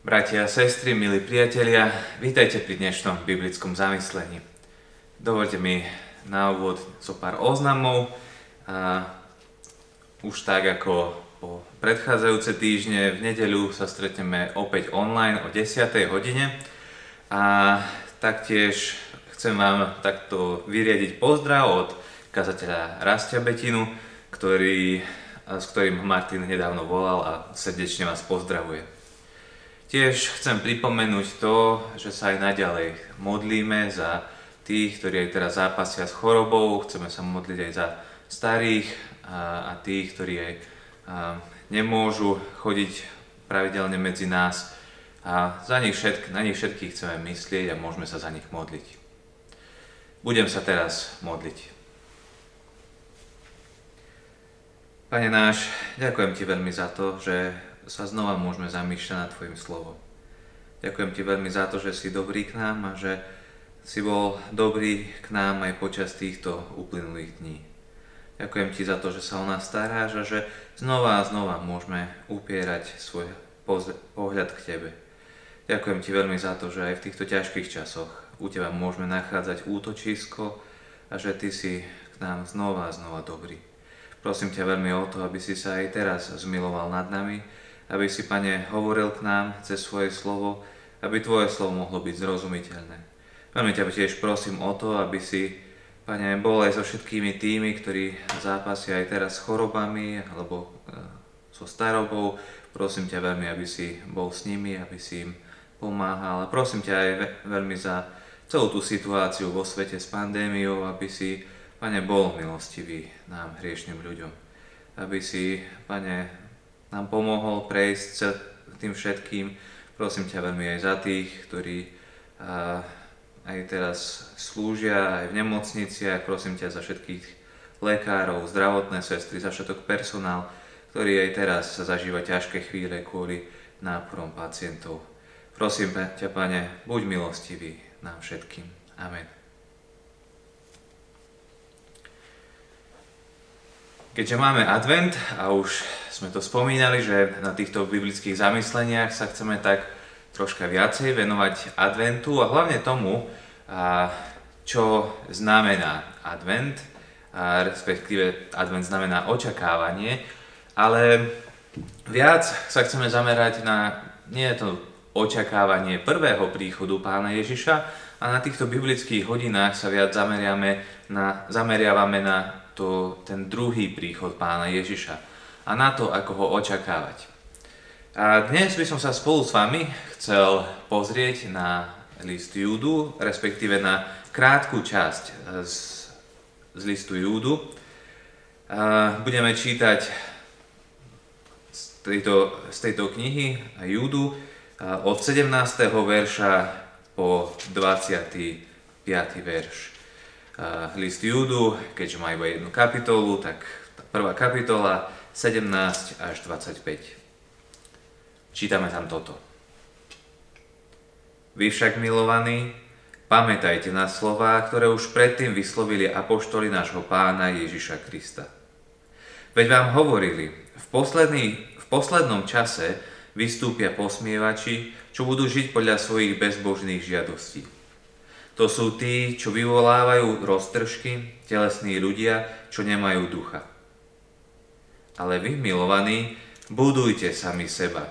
Bratia a sestry, milí priatelia, vítajte pri dnešnom biblickom zamyslení. Dovoľte mi na úvod zo pár oznamov. Už tak ako po predchádzajúce týždne, v nedeľu sa stretneme opäť online o 10. hodine. A taktiež chcem vám takto vyriadiť pozdrav od kazateľa Rastia Betinu, s ktorým Martin nedávno volal a srdečne vás pozdravuje. Tiež chcem pripomenúť to, že sa aj naďalej modlíme za tých, ktorí aj teraz zápasia s chorobou. Chceme sa modliť aj za starých a tých, ktorí aj nemôžu chodiť pravidelne medzi nás. A na nich všetkých chceme myslieť a môžeme sa za nich modliť. Budem sa teraz modliť. Pane náš, ďakujem Ti veľmi za to, že sa znova môžeme zamýšľať nad Tvojim slovom. Ďakujem Ti veľmi za to, že si dobrý k nám a že si bol dobrý k nám aj počas týchto uplynulých dní. Ďakujem Ti za to, že sa o nás staráš a že znova a znova môžeme upierať svoj pohľad k Tebe. Ďakujem Ti veľmi za to, že aj v týchto ťažkých časoch u Teba môžeme nachádzať útočisko a že Ty si k nám znova a znova dobrý. Prosím ťa veľmi o to, aby si sa aj teraz zmiloval nad nami, aby si, Pane, hovoril k nám cez svoje slovo, aby Tvoje slovo mohlo byť zrozumiteľné. Veľmi ťa tiež prosím o to, aby si, Pane, bol aj so všetkými tými, ktorí zápasia aj teraz s chorobami alebo so starobou. Prosím ťa veľmi, aby si bol s nimi, aby si im pomáhal. A prosím ťa aj veľmi za celú tú situáciu vo svete s pandémiou, aby si, Pane, bol milostivý nám, hriešným ľuďom. Aby si, Pane, nám pomohol prejsť tým všetkým. Prosím ťa veľmi aj za tých, ktorí aj teraz slúžia aj v nemocniciach. Prosím ťa za všetkých lekárov, zdravotné sestry, za všetok personál, ktorý aj teraz zažíva ťažké chvíle kvôli náporom pacientov. Prosím ťa, Pane, buď milostivý nám všetkým. Amen. Keďže máme advent a už sme to spomínali, že na týchto biblických zamysleniach sa chceme tak troška viacej venovať adventu a hlavne tomu, čo znamená advent, respektíve advent znamená očakávanie, ale viac sa chceme zamerať na nie to očakávanie prvého príchodu Pána Ježiša, a na týchto biblických hodinách sa viac zameriavame na ten druhý príchod Pána Ježiša a na to, ako ho očakávať. A dnes by som sa spolu s vami chcel pozrieť na list Júdu, respektíve na krátku časť z listu Júdu. Budeme čítať z tejto knihy Júdu od 17. verša po 25. verš. List Júdu, keďže má iba jednu kapitolu, tak tá prvá kapitola 17 až 25. Čítame tam toto. Vy však, milovaní, pamätajte na slová, ktoré už predtým vyslovili apoštoli nášho Pána Ježiša Krista. Veď vám hovorili, v poslednom čase vystúpia posmievači, čo budú žiť podľa svojich bezbožných žiadostí. To sú tí, čo vyvolávajú roztržky, telesní ľudia, čo nemajú ducha. Ale vy, milovaní, budujte sami seba,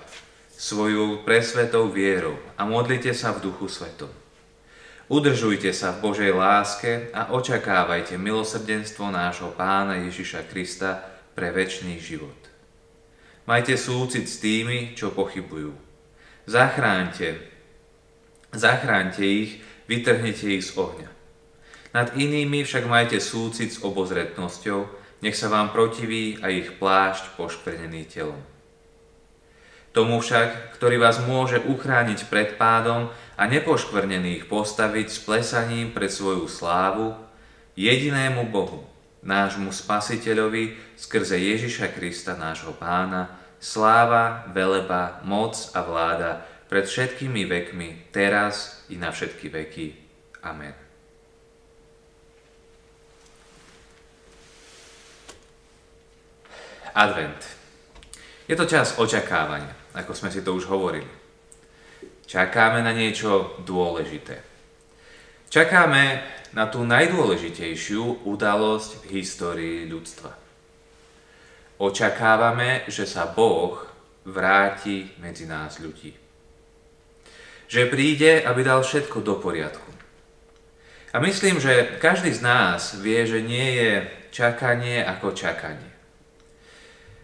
svojou presvetou vierou a modlite sa v Duchu Svetom. Udržujte sa v Božej láske a očakávajte milosrdenstvo nášho Pána Ježiša Krista pre večný život. Majte súcit s tými, čo pochybujú. Zachránte ich, vytrhnite ich z ohňa. Nad inými však majte súcit s obozretnosťou, nech sa vám protiví a ich plášť poškvrnený telom. Tomu však, ktorý vás môže uchrániť pred pádom a nepoškvrnených postaviť s plesaním pred svoju slávu, jedinému Bohu, nášmu Spasiteľovi, skrze Ježiša Krista, nášho Pána, sláva, veleba, moc a vláda pred všetkými vekmi, teraz i na všetky veky. Amen. Advent. Je to čas očakávania, ako sme si to už hovorili. Čakáme na niečo dôležité. Čakáme na tú najdôležitejšiu udalosť v histórii ľudstva. Očakávame, že sa Boh vráti medzi nás ľudí. Že príde, aby dal všetko do poriadku. A myslím, že každý z nás vie, že nie je čakanie ako čakanie.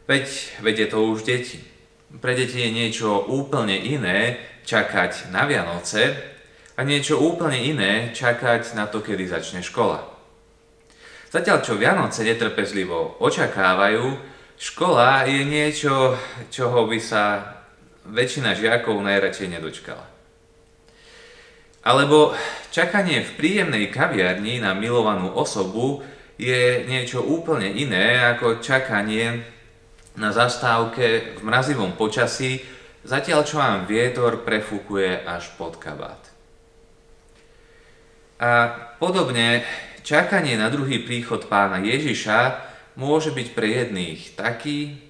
Veď je to už deti. Pre deti je niečo úplne iné čakať na Vianoce a niečo úplne iné čakať na to, kedy začne škola. Zatiaľ, čo Vianoce netrpezlivo očakávajú, škola je niečo, čoho by sa väčšina žiakov najradšej nedočkala. Alebo čakanie v príjemnej kaviarni na milovanú osobu je niečo úplne iné ako čakanie na zastávke v mrazivom počasí, zatiaľ čo vám vietor prefúkuje až pod kabát. A podobne čakanie na druhý príchod Pána Ježiša môže byť pre jedných taký,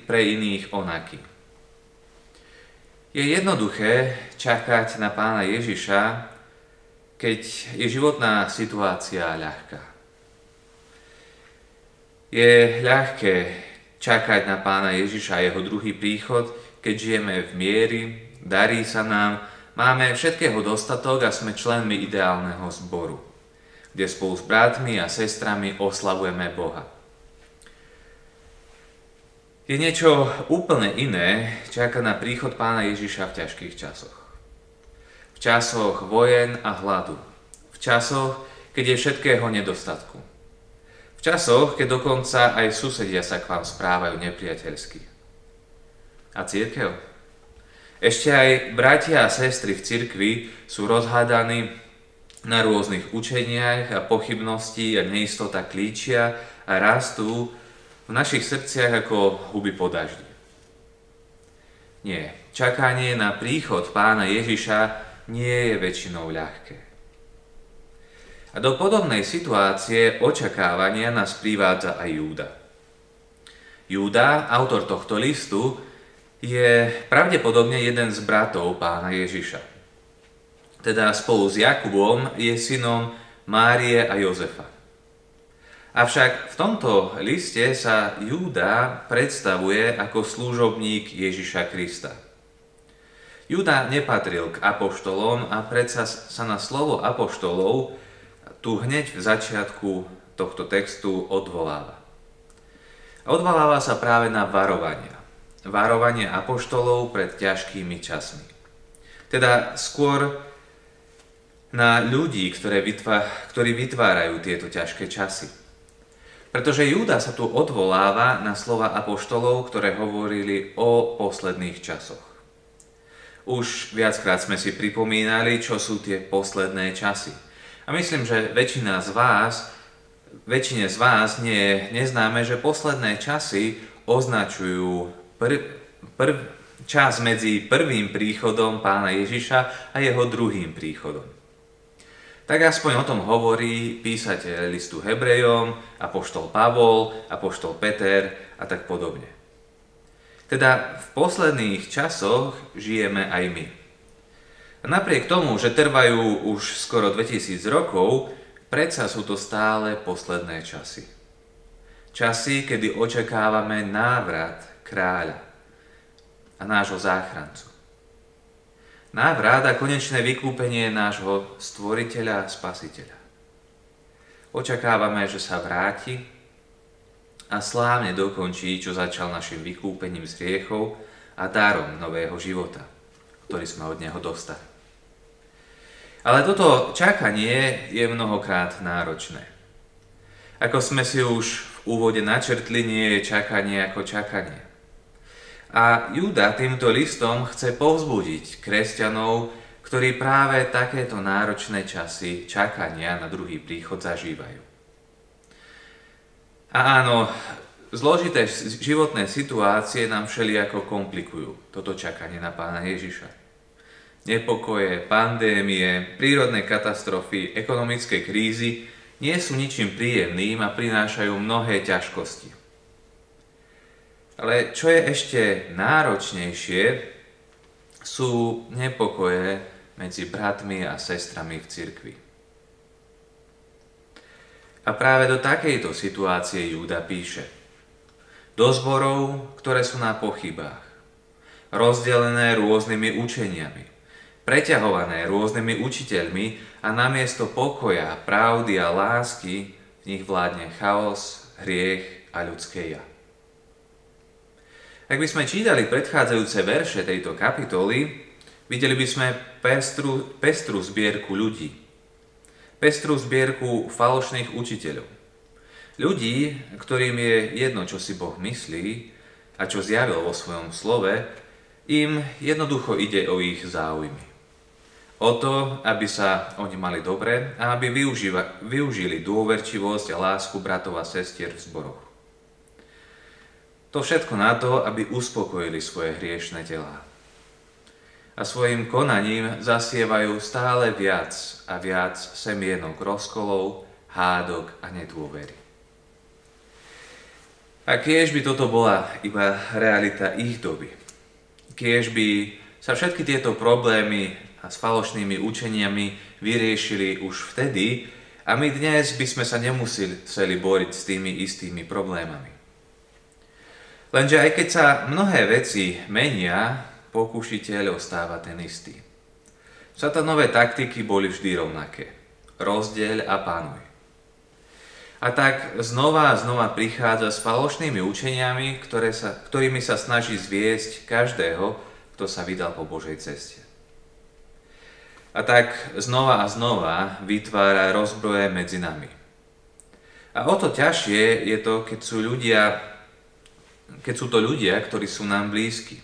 pre iných onaký. Je jednoduché čakať na Pána Ježiša, keď je životná situácia ľahká. Je ľahké čakať na Pána Ježiša a jeho druhý príchod, keď žijeme v miery, darí sa nám, máme všetkého dostatok a sme členmi ideálneho zboru, kde spolu s bratmi a sestrami oslavujeme Boha. Je niečo úplne iné čakať na príchod Pána Ježiša v ťažkých časoch. V časoch vojen a hladu. V časoch, keď je všetkého nedostatku. V časoch, keď dokonca aj susedia sa k vám správajú nepriateľsky. A cirkev? Ešte aj bratia a sestry v cirkvi sú rozhádaní na rôznych učeniach a pochybnosti a neistota klíčia a rastú v našich srdciach ako huby po daždi. Nie, čakanie na príchod Pána Ježiša nie je väčšinou ľahké. A do podobnej situácie očakávania nás privádza aj Júda. Júda, autor tohto listu, je pravdepodobne jeden z bratov Pána Ježiša. Teda spolu s Jakubom je synom Márie a Jozefa. Avšak v tomto liste sa Júda predstavuje ako služobník Ježiša Krista. Júda nepatril k apoštolom a predsa sa na slovo apoštolov tu hneď v začiatku tohto textu odvoláva. Odvoláva sa práve na varovania. Varovanie apoštolov pred ťažkými časmi. Teda skôr na ľudí, ktorí vytvárajú tieto ťažké časy. Pretože Júda sa tu odvoláva na slova apoštolov, ktoré hovorili o posledných časoch. Už viackrát sme si pripomínali, čo sú tie posledné časy. A myslím, že väčšine z vás nie je neznáme, že posledné časy označujú čas medzi prvým príchodom Pána Ježiša a jeho druhým príchodom. Tak aspoň o tom hovorí písateľ listu Hebrejom, apoštol Pavol, apoštol Peter a tak podobne. Teda v posledných časoch žijeme aj my. A napriek tomu, že trvajú už skoro 2000 rokov, predsa sú to stále posledné časy. Časy, kedy očakávame návrat kráľa a nášho záchrancu. Návrat a konečné vykúpenie nášho stvoriteľa a spasiteľa. Očakávame, že sa vráti a slávne dokončí, čo začal našim vykúpením z hriechov a darom nového života, ktorý sme od neho dostali. Ale toto čakanie je mnohokrát náročné. Ako sme si už v úvode načrtli, nie je čakanie ako čakanie. A Júda týmto listom chce povzbudiť kresťanov, ktorí práve takéto náročné časy čakania na druhý príchod zažívajú. A áno, zložité životné situácie nám všelijako komplikujú toto čakanie na Pána Ježiša. Nepokoje, pandémie, prírodné katastrofy, ekonomické krízy nie sú ničím príjemným a prinášajú mnohé ťažkosti. Ale čo je ešte náročnejšie, sú nepokoje medzi bratmi a sestrami v cirkvi. A práve do takejto situácie Júda píše. Do zborov, ktoré sú na pochybách, rozdelené rôznymi učeniami, preťahované rôznymi učiteľmi a namiesto pokoja, pravdy a lásky v nich vládne chaos, hriech a ľudské ja. Ak by sme čítali predchádzajúce verše tejto kapitoly, videli by sme pestrú zbierku ľudí. Pestrú zbierku falošných učiteľov. Ľudí, ktorým je jedno, čo si Boh myslí a čo zjavil vo svojom slove, im jednoducho ide o ich záujmy. O to, aby sa oni mali dobre a aby využili dôverčivosť a lásku bratov a sestier v zboroch. To všetko na to, aby uspokojili svoje hriešne telá. A svojim konaním zasievajú stále viac a viac semienok rozkolov, hádok a nedôvery. A kiež by toto bola iba realita ich doby. Kiež by sa všetky tieto problémy a s falošnými učeniami vyriešili už vtedy a my dnes by sme sa nemuseli boriť s tými istými problémami. Lenže aj keď sa mnohé veci menia, pokušiteľ ostáva ten istý. Satanové taktiky boli vždy rovnaké. Rozdeľ a panuj. A tak znova a znova prichádza s falošnými učeniami, ktorými sa snaží zviesť každého, kto sa vydal po Božej ceste. A tak znova a znova vytvára rozbroje medzi nami. A o to ťažšie je to, keď sú to ľudia, ktorí sú nám blízki.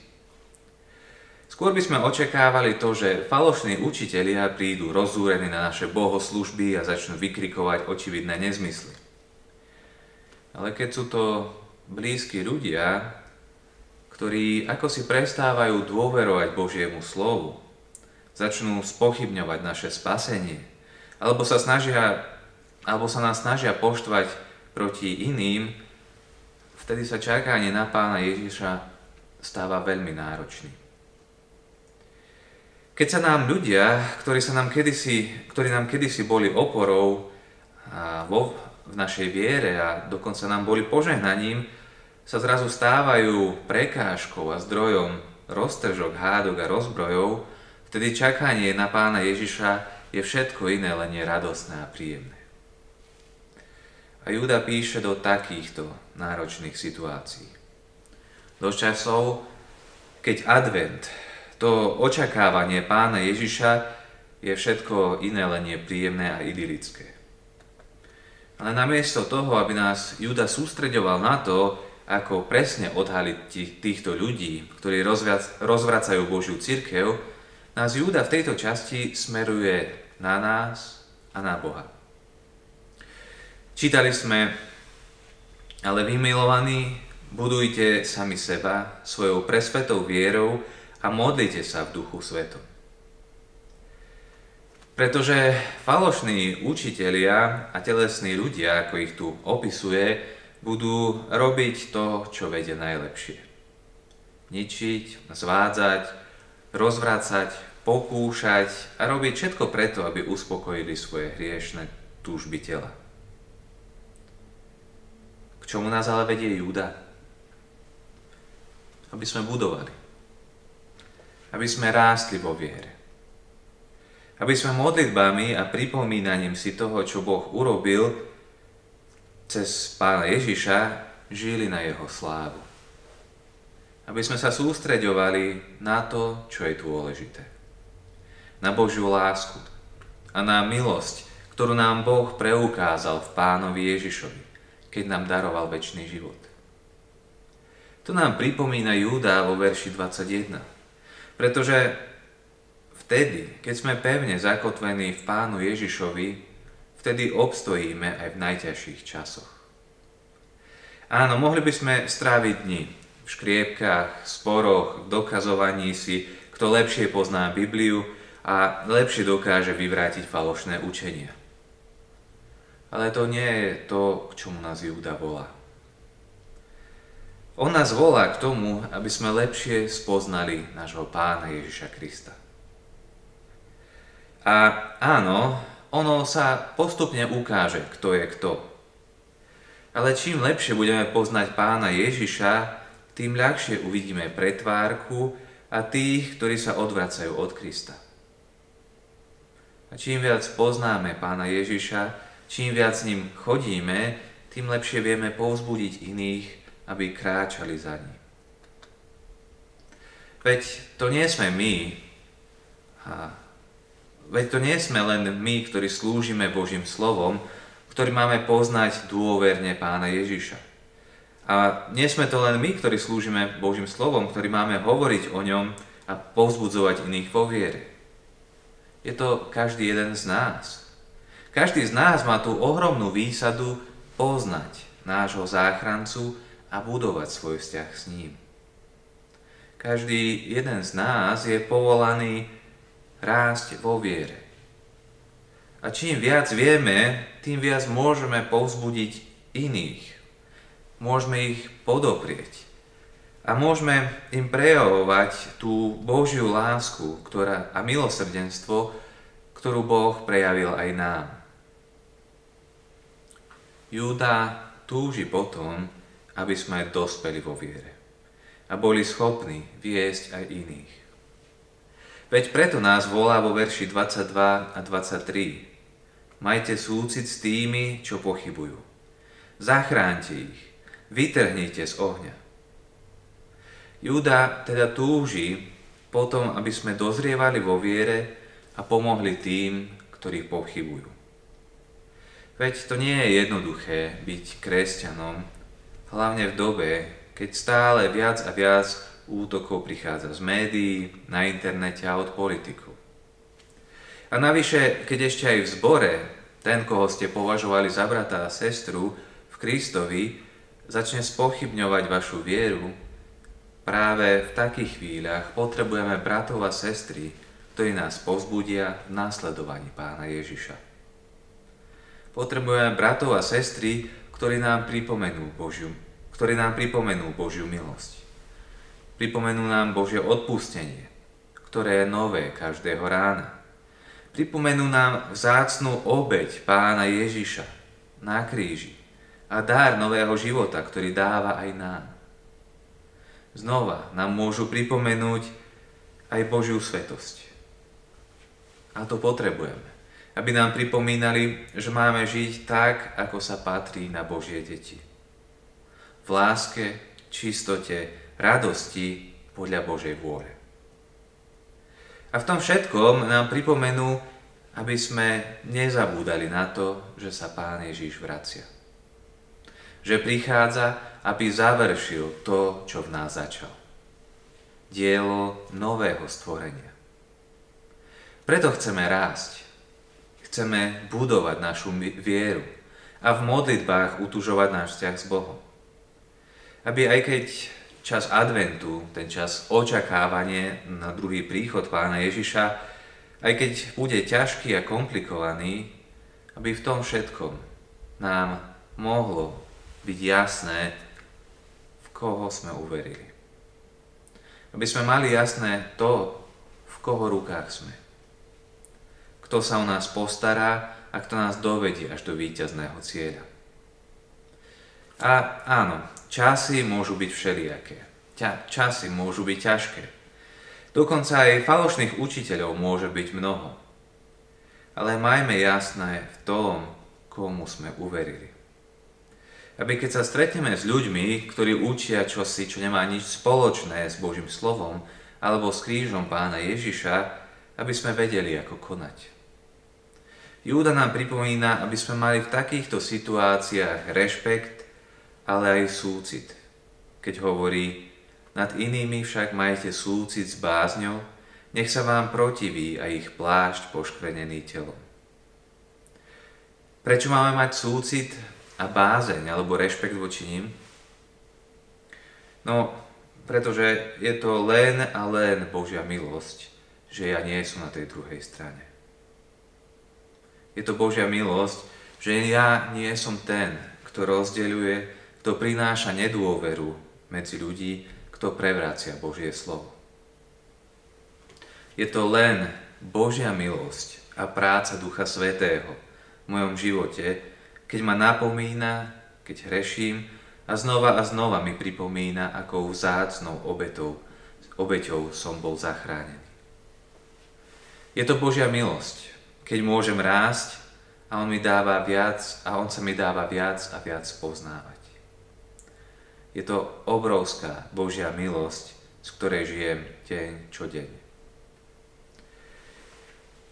Skôr by sme očakávali to, že falošní učitelia prídu rozúrení na naše bohoslužby a začnú vykrikovať očividné nezmysly. Ale keď sú to blízki ľudia, ktorí ako si prestávajú dôverovať Božiemu slovu, začnú spochybňovať naše spasenie, alebo sa nás snažia poštvať proti iným, vtedy sa čakanie na Pána Ježiša stáva veľmi náročným. Keď sa nám ľudia, ktorí nám kedysi boli oporou v našej viere a dokonca nám boli požehnaním, sa zrazu stávajú prekážkou a zdrojom roztržok, hádok a rozbrojov, vtedy čakanie na Pána Ježiša je všetko iné, len je radostné a príjemné. A Júda píše do takýchto náročných situácií. Do časov, keď advent, to očakávanie Pána Ježiša je všetko iné, len je príjemné a idylické. Ale namiesto toho, aby nás Júda sústreďoval na to, ako presne odhaliť týchto ľudí, ktorí rozvracajú Božiu cirkev, nás Júda v tejto časti smeruje na nás a na Boha. Čítali sme, ale vy milovaní, budujte sami seba svojou presvetou vierou a modlite sa v Duchu Svetom. Pretože falošní učitelia a telesní ľudia, ako ich tu opisuje, budú robiť to, čo vedia najlepšie. Ničiť, zvádzať, rozvracať, pokúšať a robiť všetko preto, aby uspokojili svoje hriešne túžby tela. K čomu nás ale vedie Júda? Aby sme budovali. Aby sme rástli vo viere. Aby sme modlitbami a pripomínaním si toho, čo Boh urobil cez Pána Ježiša, žili na jeho slávu. Aby sme sa sústreďovali na to, čo je dôležité. Na Božiu lásku a na milosť, ktorú nám Boh preukázal v Pánovi Ježišovi, keď nám daroval večný život. To nám pripomína Júda vo verši 21. Pretože vtedy, keď sme pevne zakotvení v Pánu Ježišovi, vtedy obstojíme aj v najťažších časoch. Áno, mohli by sme stráviť dni v škriepkách, sporoch, v dokazovaní si, kto lepšie pozná Bibliu a lepšie dokáže vyvrátiť falošné učenia. Ale to nie je to, k čomu nás Júda volá. On nás volá k tomu, aby sme lepšie spoznali nášho Pána Ježiša Krista. A áno, ono sa postupne ukáže, kto je kto. Ale čím lepšie budeme poznať Pána Ježiša, tým ľahšie uvidíme pretvárku a tých, ktorí sa odvracajú od Krista. A čím viac poznáme Pána Ježiša, čím viac s ním chodíme, tým lepšie vieme povzbudiť iných, aby kráčali za ním. Veď to nie sme my, len my, ktorí slúžime Božím slovom, ktorí máme poznať dôverne Pána Ježiša. A nie sme to len my, ktorí slúžime Božím slovom, ktorí máme hovoriť o ňom a povzbudzovať iných vo viere. Je to každý jeden z nás. Každý z nás má tú ohromnú výsadu poznať nášho záchrancu a budovať svoj vzťah s ním. Každý jeden z nás je povolaný rásť vo viere. A čím viac vieme, tým viac môžeme povzbudiť iných. Môžeme ich podoprieť. A môžeme im prejavovať tú Božiu lásku a milosrdenstvo, ktorú Boh prejavil aj nám. Júda túži potom, aby sme dospeli vo viere a boli schopní viesť aj iných. Veď preto nás volá vo verši 22 a 23. Majte súcit s tými, čo pochybujú. Zachráňte ich, vytrhnite z ohňa. Júda teda túži potom, aby sme dozrievali vo viere a pomohli tým, ktorí pochybujú. Veď to nie je jednoduché byť kresťanom, hlavne v dobe, keď stále viac a viac útokov prichádza z médií, na internete a od politikov. A navyše, keď ešte aj v zbore, ten, koho ste považovali za brata a sestru v Kristovi, začne spochybňovať vašu vieru, práve v takých chvíľach potrebujeme bratov a sestry, ktorí nás povzbudia v nasledovaní Pána Ježiša. Potrebujeme bratov a sestry, ktorí nám pripomenú Božiu milosť. Pripomenú nám Božie odpustenie, ktoré je nové každého rána. Pripomenú nám vzácnu obeť Pána Ježiša na kríži a dar nového života, ktorý dáva aj nám. Znova nám môžu pripomenúť aj Božiu svätosť. A to potrebujeme, aby nám pripomínali, že máme žiť tak, ako sa patrí na Božie deti. V láske, čistote, radosti podľa Božej vôle. A v tom všetkom nám pripomenú, aby sme nezabúdali na to, že sa Pán Ježiš vracia. Že prichádza, aby završil to, čo v nás začal. Dielo nového stvorenia. Preto chceme rásť. Chceme budovať našu vieru a v modlitbách utužovať náš vzťah s Bohom. Aby aj keď čas adventu, ten čas očakávania na druhý príchod Pána Ježiša, aj keď bude ťažký a komplikovaný, aby v tom všetkom nám mohlo byť jasné, v koho sme uverili. Aby sme mali jasné to, v koho rukách sme. Kto sa o nás postará a kto nás dovedie až do víťazného cieľa. A áno, časy môžu byť všelijaké. Časy môžu byť ťažké. Dokonca aj falošných učiteľov môže byť mnoho. Ale majme jasné v tom, komu sme uverili. Aby keď sa stretneme s ľuďmi, ktorí učia čosi, čo nemá nič spoločné s Božím slovom alebo s krížom Pána Ježiša, aby sme vedeli, ako konať. Júda nám pripomína, aby sme mali v takýchto situáciách rešpekt, ale aj súcit. Keď hovorí, nad inými však majte súcit s bázňou, nech sa vám protiví a ich plášť poškvrnený telom. Prečo máme mať súcit a bázeň alebo rešpekt voči nim? No, pretože je to len a len Božia milosť, že ja nie som na tej druhej strane. Je to Božia milosť, že ja nie som ten, kto rozdeľuje, kto prináša nedôveru medzi ľudí, kto prevracia Božie slovo. Je to len Božia milosť a práca Ducha Svätého v mojom živote, keď ma napomína, keď hreším a znova mi pripomína, akou vzácnou obeťou som bol zachránený. Je to Božia milosť, keď môžem rásť a On sa mi dáva viac a viac poznávať. Je to obrovská Božia milosť, z ktorej žijem deň čo deň.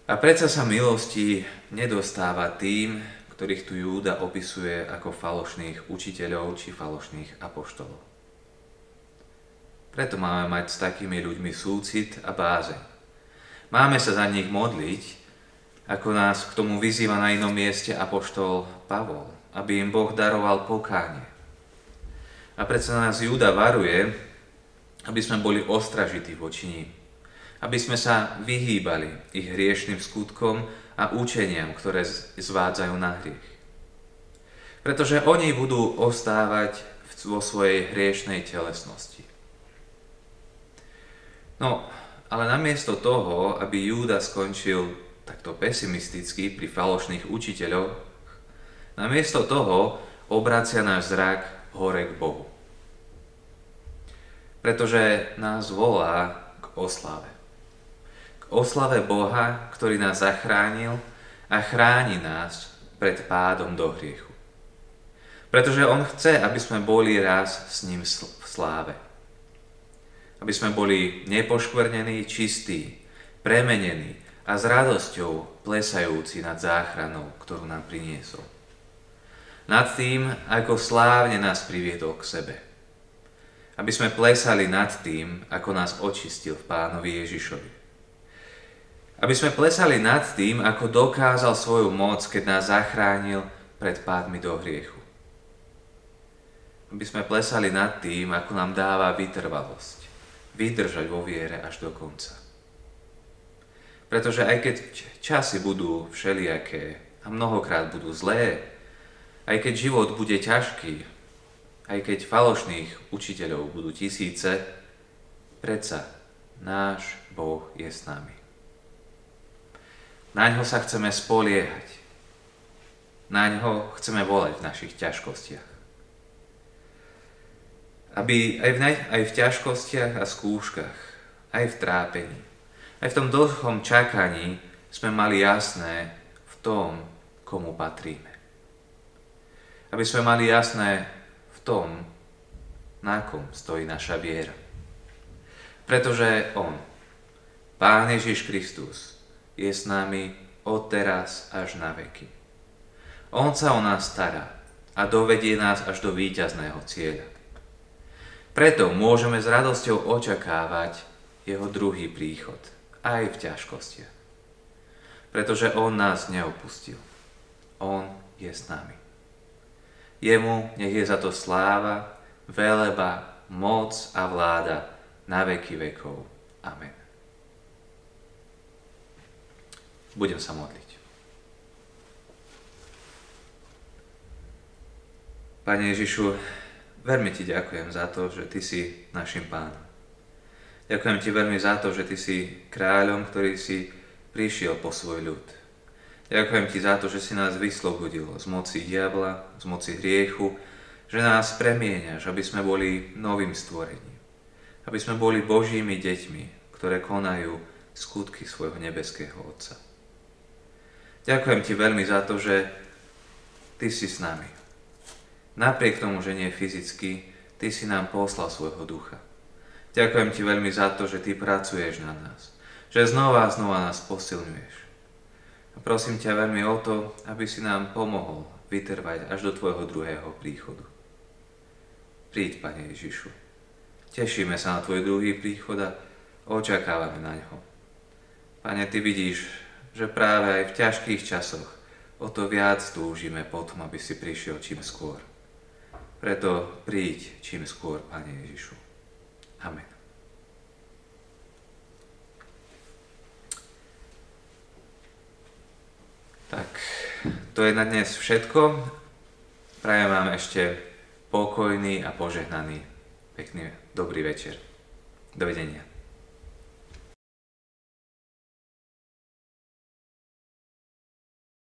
A predsa sa milosti nedostáva tým, ktorých tu Júda opisuje ako falošných učiteľov či falošných apoštolov. Preto máme mať s takými ľuďmi súcit a bázeň. Máme sa za nich modliť, ako nás k tomu vyzýva na inom mieste apoštol Pavol, aby im Boh daroval pokánie. A predsa nás Júda varuje, aby sme boli ostražití voči ním, aby sme sa vyhýbali ich hriešným skutkom a učeniam, ktoré zvádzajú na hriech. Pretože oni budú ostávať vo svojej hriešnej telesnosti. No, ale namiesto toho, aby Júda skončil takto pesimisticky pri falošných učiteľoch, namiesto toho obracia náš zrak hore k Bohu. Pretože nás volá k oslave. K oslave Boha, ktorý nás zachránil a chráni nás pred pádom do hriechu. Pretože On chce, aby sme boli raz s ním v sláve. Aby sme boli nepoškvrnení, čistí, premenení a s radosťou plesajúci nad záchranou, ktorú nám priniesol. Nad tým, ako slávne nás priviedol k sebe. Aby sme plesali nad tým, ako nás očistil v Pánovi Ježišovi. Aby sme plesali nad tým, ako dokázal svoju moc, keď nás zachránil pred pádmi do hriechu. Aby sme plesali nad tým, ako nám dáva vytrvalosť. Vydržať vo viere až do konca. Pretože aj keď časy budú všelijaké a mnohokrát budú zlé, aj keď život bude ťažký, aj keď falošných učiteľov budú tisíce, predsa náš Boh je s nami. Naňho sa chceme spoliehať. Naňho chceme volať v našich ťažkostiach. Aby aj v ťažkostiach a skúškach, aj v trápení, aj v tom dlhom čakaní sme mali jasné v tom, komu patríme. Aby sme mali jasné v tom, na kom stojí naša viera. Pretože On, Pán Ježiš Kristus, je s nami od teraz až na veky. On sa o nás stará a dovedie nás až do víťazného cieľa. Preto môžeme s radosťou očakávať jeho druhý príchod, aj v ťažkostiach. Pretože On nás neopustil. On je s nami. Jemu nech je za to sláva, veleba, moc a vláda na veky vekov. Amen. Budem sa modliť. Pane Ježišu, veľmi Ti ďakujem za to, že Ty si našim Pánom. Ďakujem Ti veľmi za to, že Ty si kráľom, ktorý si prišiel po svoj ľud. Ďakujem Ti za to, že si nás vyslobodil z moci diabla, z moci hriechu, že nás premieňaš, aby sme boli novým stvorením. Aby sme boli Božími deťmi, ktoré konajú skutky svojho nebeského Otca. Ďakujem Ti veľmi za to, že Ty si s nami. Napriek tomu, že nie fyzicky, Ty si nám poslal svojho ducha. Ďakujem Ti veľmi za to, že Ty pracuješ na nás. Že znova a znova nás posilňuješ. A prosím ťa veľmi o to, aby si nám pomohol vytrvať až do Tvojho druhého príchodu. Príď, Pane Ježišu. Tešíme sa na Tvoj druhý príchod a očakávame na ňo. Pane, Ty vidíš, že práve aj v ťažkých časoch o to viac túžime potom, aby si prišiel čím skôr. Preto príď čím skôr, Pane Ježišu. Amen. Tak, to je na dnes všetko. Prajem vám ešte pokojný a požehnaný pekný, dobrý večer. Dovidenia.